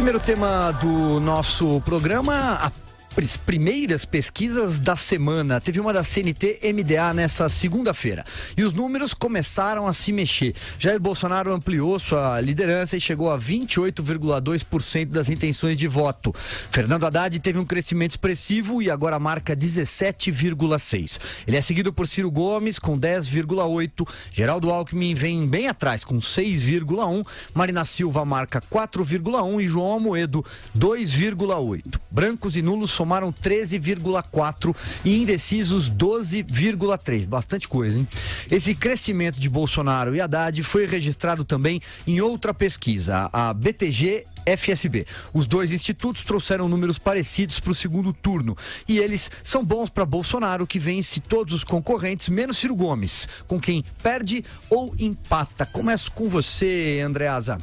Primeiro tema do nosso programa, as primeiras pesquisas da semana. Teve uma da CNT-MDA nessa segunda-feira e os números começaram a se mexer. Jair Bolsonaro ampliou sua liderança e chegou a 28,2% das intenções de voto. Fernando Haddad teve um crescimento expressivo e agora marca 17,6%. Ele é seguido por Ciro Gomes com 10,8%. Geraldo Alckmin vem bem atrás com 6,1%. Marina Silva marca 4,1% e João Amoedo 2,8%. Brancos e nulos somaram 13,4% e indecisos 12,3%. Bastante coisa, hein? Esse crescimento de Bolsonaro e Haddad foi registrado também em outra pesquisa, a BTG-FSB. Os dois institutos trouxeram números parecidos para o segundo turno e eles são bons para Bolsonaro, que vence todos os concorrentes, menos Ciro Gomes, com quem perde ou empata. Começo com você, Andreasa.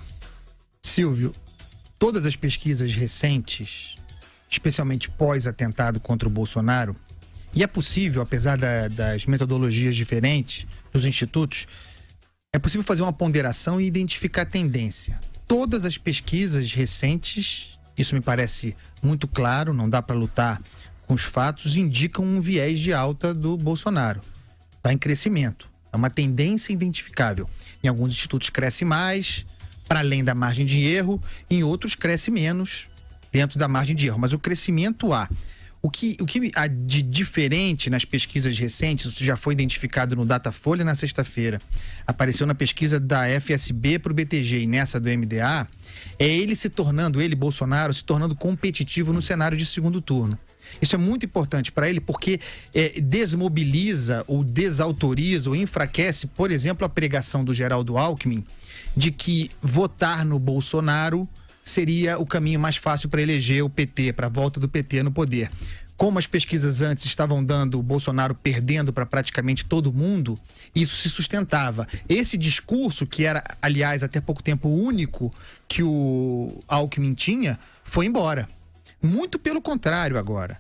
Silvio, todas as pesquisas recentes, especialmente pós-atentado contra o Bolsonaro, e é possível, apesar das metodologias diferentes dos institutos, é possível fazer uma ponderação e identificar tendência. Todas as pesquisas recentes, isso me parece muito claro, não dá para lutar com os fatos, indicam um viés de alta do Bolsonaro. Está em crescimento, é uma tendência identificável. Em alguns institutos cresce mais, para além da margem de erro, em outros cresce menos, dentro da margem de erro, mas o crescimento há. O que há de diferente nas pesquisas recentes, isso já foi identificado no Datafolha na sexta-feira, apareceu na pesquisa da FSB para o BTG e nessa do MDA, é ele, Bolsonaro, se tornando competitivo no cenário de segundo turno. Isso é muito importante para ele porque desmobiliza ou desautoriza ou enfraquece, por exemplo, a pregação do Geraldo Alckmin de que votar no Bolsonaro seria o caminho mais fácil para eleger o PT, para a volta do PT no poder. Como as pesquisas antes estavam dando o Bolsonaro perdendo para praticamente todo mundo, isso se sustentava. Esse discurso, que era, aliás, até pouco tempo único que o Alckmin tinha, foi embora. Muito pelo contrário agora.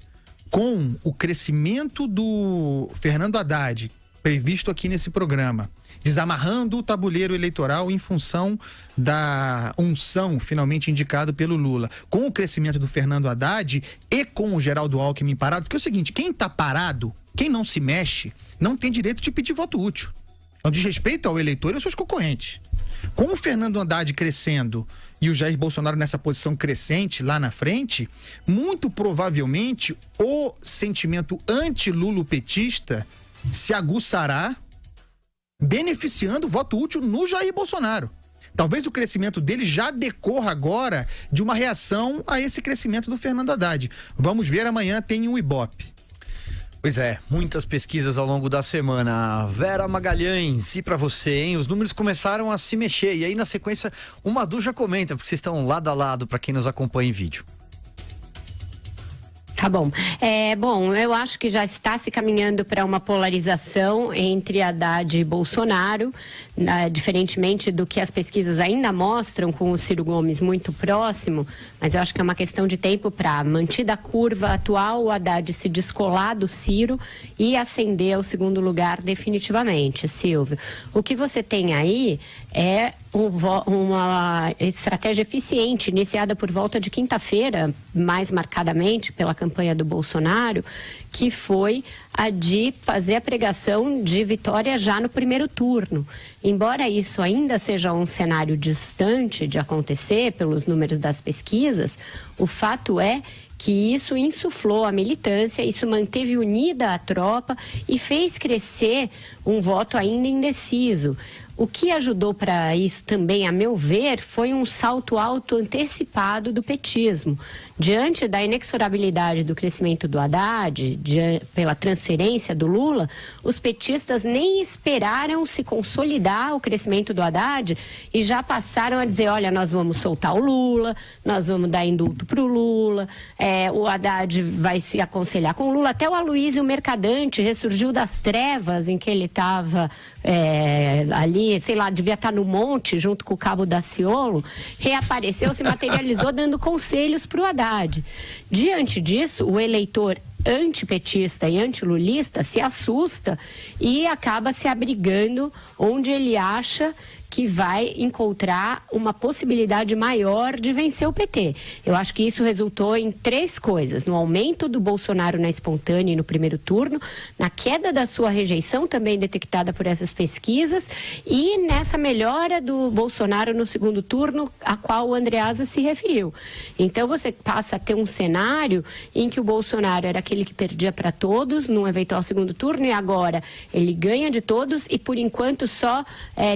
Com o crescimento do Fernando Haddad, previsto aqui nesse programa, desamarrando o tabuleiro eleitoral em função da unção finalmente indicado pelo Lula, com o crescimento do Fernando Haddad e com o Geraldo Alckmin parado, porque é o seguinte, quem está parado, quem não se mexe, não tem direito de pedir voto útil. Então, diz respeito ao eleitor e aos seus concorrentes. Com o Fernando Haddad crescendo e o Jair Bolsonaro nessa posição crescente lá na frente, muito provavelmente o sentimento anti-lulopetista se aguçará, beneficiando o voto útil no Jair Bolsonaro. Talvez o crescimento dele já decorra agora de uma reação a esse crescimento do Fernando Haddad. Vamos ver, amanhã tem um Ibope. Pois é, muitas pesquisas ao longo da semana. Vera Magalhães, e pra você, hein? Os números começaram a se mexer e aí na sequência o Madu já comenta, porque vocês estão lado a lado para quem nos acompanha em vídeo. Tá bom. Bom, eu acho que já está se caminhando para uma polarização entre Haddad e Bolsonaro, diferentemente do que as pesquisas ainda mostram, com o Ciro Gomes muito próximo, mas eu acho que é uma questão de tempo para, mantida a curva atual, o Haddad se descolar do Ciro e ascender ao segundo lugar definitivamente, Silvio. O que você tem aí é uma estratégia eficiente, iniciada por volta de quinta-feira, mais marcadamente pela campanha do Bolsonaro, que foi a de fazer a pregação de vitória já no primeiro turno. Embora isso ainda seja um cenário distante de acontecer pelos números das pesquisas, o fato é que isso insuflou a militância, isso manteve unida a tropa e fez crescer um voto ainda indeciso. O que ajudou para isso também, a meu ver, foi um salto alto antecipado do petismo. Diante da inexorabilidade do crescimento do Haddad, pela transferência do Lula, os petistas nem esperaram se consolidar o crescimento do Haddad e já passaram a dizer, olha, nós vamos soltar o Lula, nós vamos dar indulto para o Lula, o Haddad vai se aconselhar com o Lula. Até o Aloysio Mercadante ressurgiu das trevas em que ele estava ali, sei lá, devia estar no monte junto com o Cabo Daciolo, reapareceu, se materializou dando conselhos para o Haddad. Diante disso, o eleitor antipetista e antilulista se assusta e acaba se abrigando onde ele acha que vai encontrar uma possibilidade maior de vencer o PT. Eu acho que isso resultou em 3 coisas: no aumento do Bolsonaro na espontânea e no primeiro turno, na queda da sua rejeição também detectada por essas pesquisas e nessa melhora do Bolsonaro no segundo turno, a qual o Andreasa se referiu. Então você passa a ter um cenário em que o Bolsonaro era aquele que perdia para todos num eventual segundo turno, e agora ele ganha de todos e por enquanto só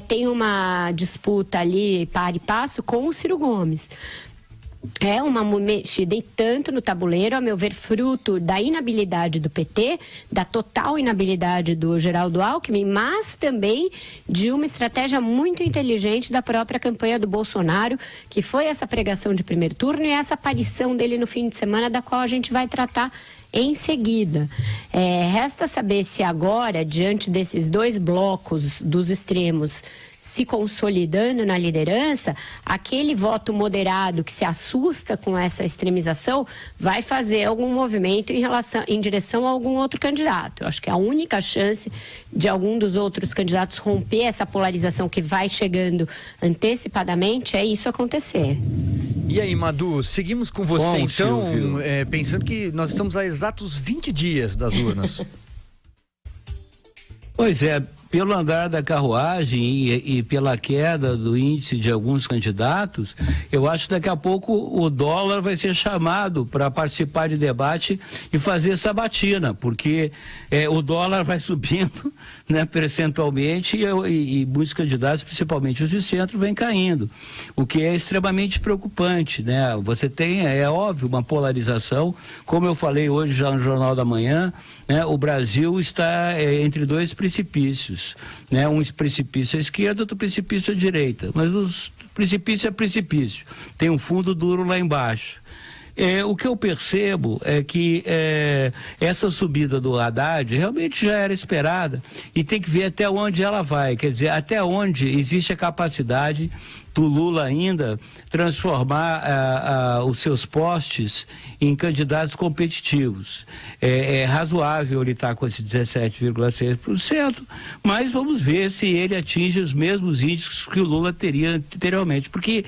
tem uma disputa ali par e passo com o Ciro Gomes. É uma mexida e tanto no tabuleiro, a meu ver, fruto da inabilidade do PT, da total inabilidade do Geraldo Alckmin, mas também de uma estratégia muito inteligente da própria campanha do Bolsonaro, que foi essa pregação de primeiro turno e essa aparição dele no fim de semana, da qual a gente vai tratar em seguida. Resta saber se agora, diante desses 2 blocos dos extremos se consolidando na liderança, aquele voto moderado que se assusta com essa extremização vai fazer algum movimento em direção a algum outro candidato. Eu acho que a única chance de algum dos outros candidatos romper essa polarização que vai chegando antecipadamente é isso acontecer. E aí, Madu, seguimos com você. Bom, então, pensando que nós estamos a exatos 20 dias das urnas. Pois é, pelo andar da carruagem e pela queda do índice de alguns candidatos, eu acho que daqui a pouco o dólar vai ser chamado para participar de debate e fazer sabatina, porque o dólar vai subindo, né, percentualmente e muitos candidatos, principalmente os de centro, vêm caindo, o que é extremamente preocupante, né? Você tem, é óbvio, uma polarização, como eu falei hoje já no Jornal da Manhã, né? O Brasil está entre 2 precipícios, né? Um precipício à esquerda, outro precipício à direita, mas o precipício é precipício, tem um fundo duro lá embaixo. O que eu percebo é que essa subida do Haddad realmente já era esperada e tem que ver até onde ela vai, quer dizer, até onde existe a capacidade do Lula ainda transformar os seus postes em candidatos competitivos. É razoável ele estar com esse 17,6%, mas vamos ver se ele atinge os mesmos índices que o Lula teria anteriormente, porque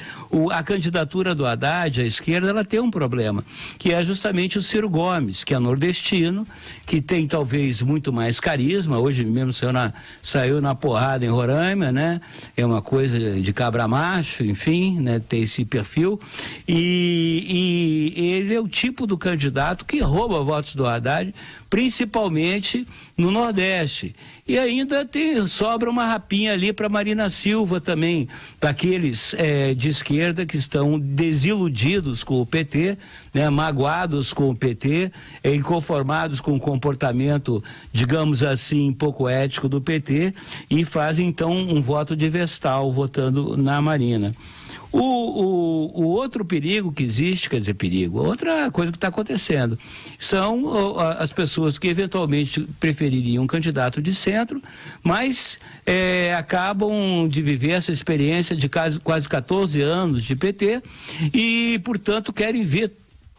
a candidatura do Haddad à esquerda, ela tem um problema, que é justamente o Ciro Gomes, que é nordestino, que tem talvez muito mais carisma. Hoje mesmo saiu na porrada em Roraima, né? É uma coisa de cabra macho, enfim, né, tem esse perfil, e ele é o tipo do candidato que rouba votos do Haddad, principalmente no Nordeste. E ainda sobra uma rapinha ali para Marina Silva também, daqueles de esquerda que estão desiludidos com o PT, né, magoados com o PT, inconformados com o comportamento, digamos assim, pouco ético do PT, e fazem então um voto de vestal votando na Marina. O outro perigo que existe, quer dizer, outra coisa que está acontecendo, são as pessoas que eventualmente prefeririam um candidato de centro, mas acabam de viver essa experiência de quase 14 anos de PT e, portanto, querem ver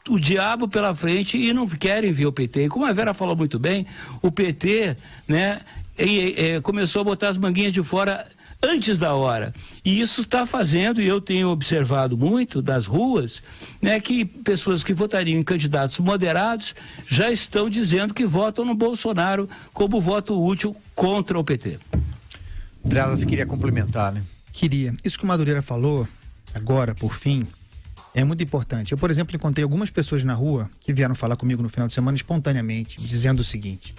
o diabo pela frente e não querem ver o PT. E como a Vera falou muito bem, o PT, né, começou a botar as manguinhas de fora antes da hora, e isso está fazendo, e eu tenho observado muito das ruas, né, que pessoas que votariam em candidatos moderados já estão dizendo que votam no Bolsonaro como voto útil contra o PT. Andreasa, você queria complementar, né? Queria. Isso que o Madureira falou, agora, por fim, é muito importante. Eu, por exemplo, encontrei algumas pessoas na rua que vieram falar comigo no final de semana espontaneamente, dizendo o seguinte: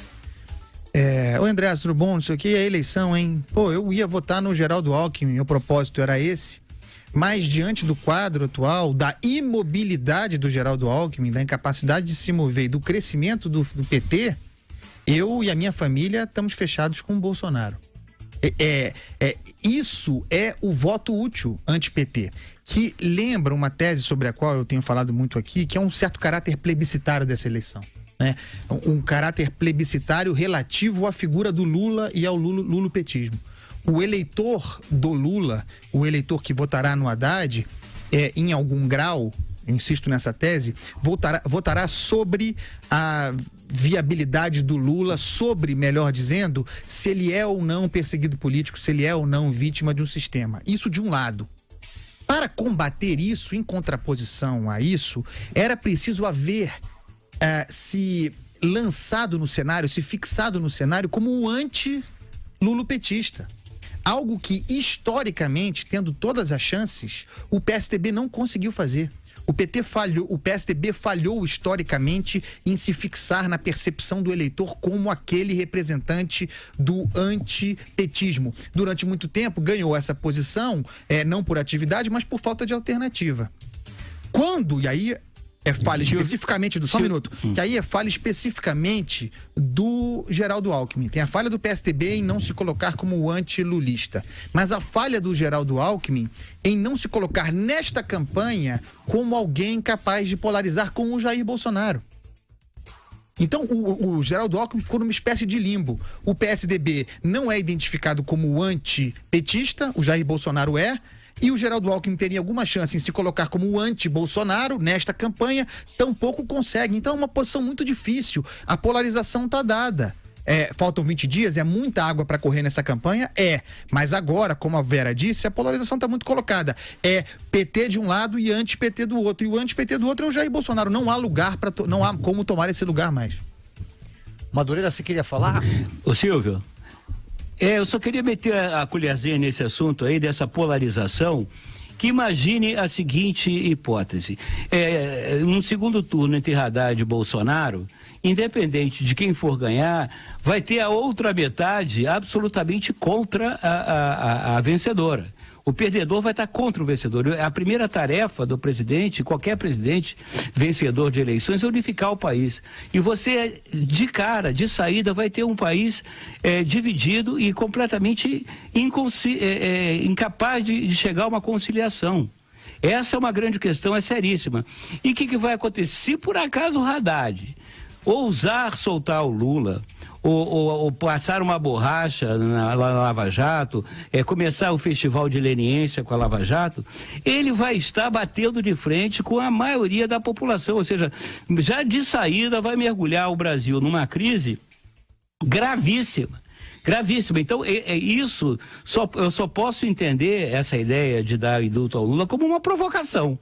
oi, André, tudo bom? Não sei o que, é a eleição, hein? Pô, eu ia votar no Geraldo Alckmin, o propósito era esse, mas diante do quadro atual, da imobilidade do Geraldo Alckmin, da incapacidade de se mover e do crescimento do PT, eu e a minha família estamos fechados com o Bolsonaro. Isso é o voto útil anti-PT, que lembra uma tese sobre a qual eu tenho falado muito aqui, que é um certo caráter plebiscitário dessa eleição. Né? Um caráter plebiscitário relativo à figura do Lula e ao lulopetismo. O eleitor do Lula, o eleitor que votará no Haddad, em algum grau, eu insisto nessa tese, votará sobre viabilidade do Lula sobre, melhor dizendo, se ele é ou não perseguido político, se ele é ou não vítima de um sistema. Isso de um lado. Para combater isso, em contraposição a isso, era preciso haver se lançado no cenário, se fixado no cenário como um anti-lulopetista. Algo que, historicamente, tendo todas as chances, o PSDB não conseguiu fazer. O PSDB falhou historicamente em se fixar na percepção do eleitor como aquele representante do antipetismo. Durante muito tempo ganhou essa posição, não por atividade, mas por falta de alternativa. Quando, e aí é falha especificamente do... Só um minuto. Que aí é falha especificamente do Geraldo Alckmin. Tem a falha do PSDB em não se colocar como anti-lulista. Mas a falha do Geraldo Alckmin em não se colocar nesta campanha como alguém capaz de polarizar com o Jair Bolsonaro. Então, o Geraldo Alckmin ficou numa espécie de limbo. O PSDB não é identificado como antipetista, o Jair Bolsonaro é, e o Geraldo Alckmin teria alguma chance em se colocar como anti-Bolsonaro nesta campanha, tampouco consegue. Então é uma posição muito difícil. A polarização está dada. Faltam 20 dias, é muita água para correr nessa campanha? Mas agora, como a Vera disse, a polarização está muito colocada. É PT de um lado e anti-PT do outro. E o anti-PT do outro é o Jair Bolsonaro. Não há lugar não há como tomar esse lugar mais. Madureira, você queria falar? Ô Silvio, eu só queria meter a colherzinha nesse assunto aí, dessa polarização, que imagine a seguinte hipótese. Num segundo turno entre Haddad e Bolsonaro, independente de quem for ganhar, vai ter a outra metade absolutamente contra a vencedora. O perdedor vai estar contra o vencedor. A primeira tarefa do presidente, qualquer presidente vencedor de eleições, é unificar o país. E você, de cara, de saída, vai ter um país dividido e completamente incapaz de chegar a uma conciliação. Essa é uma grande questão, é seríssima. E o que vai acontecer? Se por acaso o Haddad ousar soltar o Lula, ou passar uma borracha na Lava Jato, começar o festival de leniência com a Lava Jato, ele vai estar batendo de frente com a maioria da população, ou seja, já de saída vai mergulhar o Brasil numa crise gravíssima. Então, isso, eu só posso entender essa ideia de dar indulto ao Lula como uma provocação.